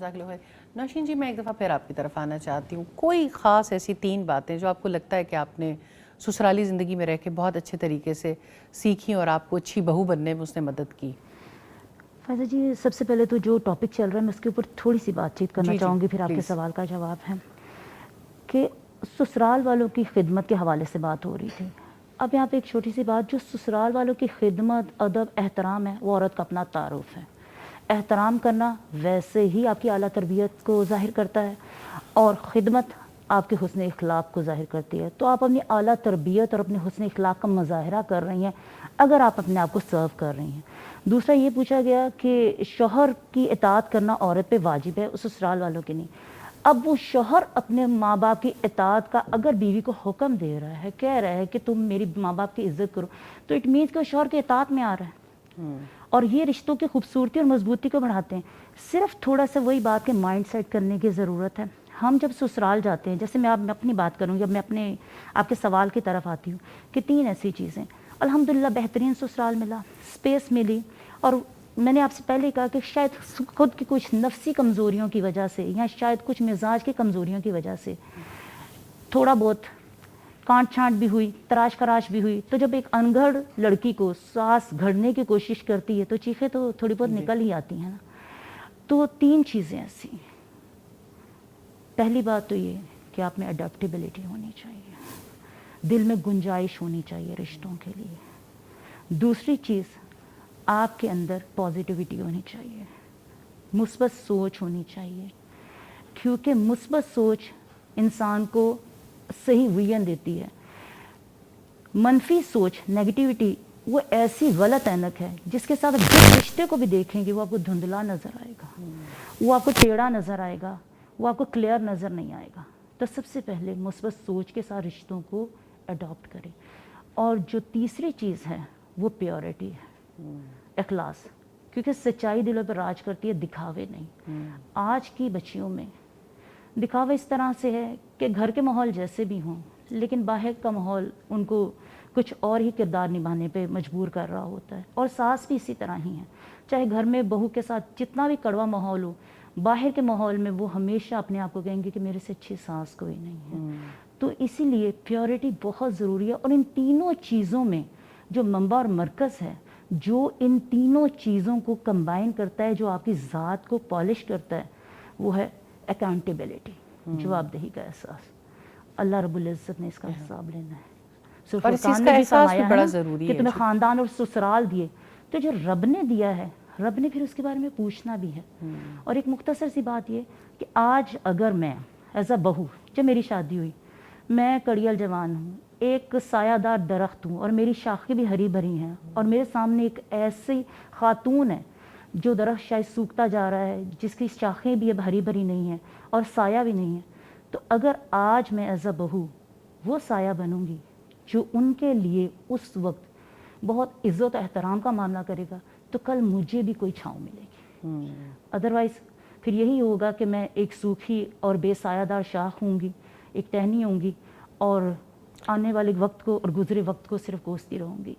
नौशीन जी, मैं एक दफ़ा फिर आपकी तरफ आना चाहती हूँ। कोई ख़ास ऐसी 3 बातें जो आपको लगता है कि आपने ससुराली ज़िंदगी में रह के बहुत अच्छे तरीके से सीखी और आपको अच्छी बहू बनने में उसने मदद की? फ़ायज़ा जी, सबसे पहले तो जो टॉपिक चल रहा है मैं उसके ऊपर थोड़ी-सी बातचीत करना जी, जी, चाहूँगी, फिर आपके प्लीज़। सवाल का जवाब है कि ससुराल वालों की खिदमत के हवाले से बात हो रही थी। अब यहाँ पे एक छोटी-सी बात, जो ससुराल वालों की खिदमत, अदब, एहतराम है, वो औरत का अपना तारुफ़ है। एहतराम करना वैसे ही आपकी आला तरबियत को ज़ाहिर करता है और ख़िदमत आपके हुस्न इख़लाक़ को ज़ाहिर करती है। तो आप अपनी आला तरबियत और अपने हुस्न इख़लाक़ का मुज़ाहरा कर रही हैं अगर आप अपने आप को सर्व कर रही हैं। दूसरा ये पूछा गया कि शौहर की इताअत करना औरत पे वाजिब है, ससुराल वालों की नहीं। अब वो शौहर अपने माँ बाप की इताअत का अगर बीवी को हुक्म दे रहा है, कह रहा है कि तुम मेरी माँ बाप की इज़्ज़त करो, तो इट मीन्स कि वो शौहर की इताअत में आ रहा है। और ये रिश्तों की खूबसूरती और मजबूती को बढ़ाते हैं। सिर्फ थोड़ा सा वही बात के माइंड सेट करने की ज़रूरत है। हम जब ससुराल जाते हैं, जैसे मैं अपनी बात करूँगी, अब मैं अपने आपके सवाल की तरफ आती हूँ कि 3 ऐसी चीज़ें, अल्हम्दुलिल्लाह बेहतरीन ससुराल मिला, स्पेस मिली, और मैंने आपसे पहले कहा कि शायद खुद की कुछ नफ्सी कमज़ोरियों की वजह से या शायद कुछ मिजाज की कमज़ोरियों की वजह से थोड़ा बहुत कांट छांट भी हुई, तराश खराश भी हुई। तो जब एक अनघड़ लड़की को सास घड़ने की कोशिश करती है तो चीखें तो थोड़ी बहुत निकल ही आती हैं ना। तो 3 चीज़ें ऐसी। पहली बात तो ये कि आप में अडेप्टेबिलिटी होनी चाहिए, दिल में गुंजाइश होनी चाहिए रिश्तों के लिए। दूसरी चीज़, आपके अंदर पॉजिटिविटी होनी चाहिए, मुस्बत सोच होनी चाहिए, क्योंकि मुस्बत सोच इंसान को सही विजन देती है। मनफी सोच, नेगेटिविटी, वो ऐसी गलत ऐनक है जिसके साथ जिस रिश्ते को भी देखेंगे वो आपको धुंधला नज़र आएगा, वो आपको टेढ़ा नज़र आएगा, वो आपको क्लियर नज़र नहीं आएगा। तो सबसे पहले मुस्बत सोच के साथ रिश्तों को अडॉप्ट करें। और जो तीसरी चीज़ है वो प्योरिटी है, इखलास, क्योंकि सच्चाई दिलों पर राज करती है, दिखावे नहीं। आज की बच्चियों में दिखावा इस तरह से है कि घर के माहौल जैसे भी हों, लेकिन बाहर का माहौल उनको कुछ और ही किरदार निभाने पे मजबूर कर रहा होता है। और सास भी इसी तरह ही है, चाहे घर में बहू के साथ जितना भी कड़वा माहौल हो, बाहर के माहौल में वो हमेशा अपने आप को कहेंगे कि मेरे से अच्छी सास कोई नहीं है। तो इसीलिए प्योरिटी बहुत ज़रूरी है। और इन तीनों चीज़ों में जो मंबा और मरकज़ है, जो इन तीनों चीज़ों को कंबाइन करता है, जो आपकी ज़ात को पॉलिश करता है, वो है अकाउंटेबिलिटी, जवाबदेही का एहसास। अल्लाह रब्बुल इज़्ज़त ने इसका हिसाब लेना है। और इस चीज़ का एहसास भी बड़ा ज़रूरी कि है तुम्हें जी। ख़ानदान और ससुराल दिए, तो जो रब ने दिया है, रब ने फिर उसके बारे में पूछना भी है। और एक मुख्तसर सी बात ये कि आज अगर मैं एज अ बहू, जब मेरी शादी हुई, मैं कड़ियल जवान हूँ, एक सायादार दरख्त हूँ और मेरी शाखें भी हरी भरी हैं, और मेरे सामने एक ऐसी खातून है जो दरख्त शायद सूखता जा रहा है, जिसकी शाखें भी अब हरी भरी नहीं हैं और साया भी नहीं है, तो अगर आज मैं एज अ बहू वो साया बनूंगी जो उनके लिए उस वक्त बहुत इज़्ज़त एहतराम का मामला करेगा, तो कल मुझे भी कोई छाँव मिलेगी। अदरवाइज़ फिर यही होगा कि मैं एक सूखी और बेसायादार शाख होंगी, एक टहनी होंगी, और आने वाले वक्त को और गुजरे वक्त को सिर्फ कोसती रहूँगी।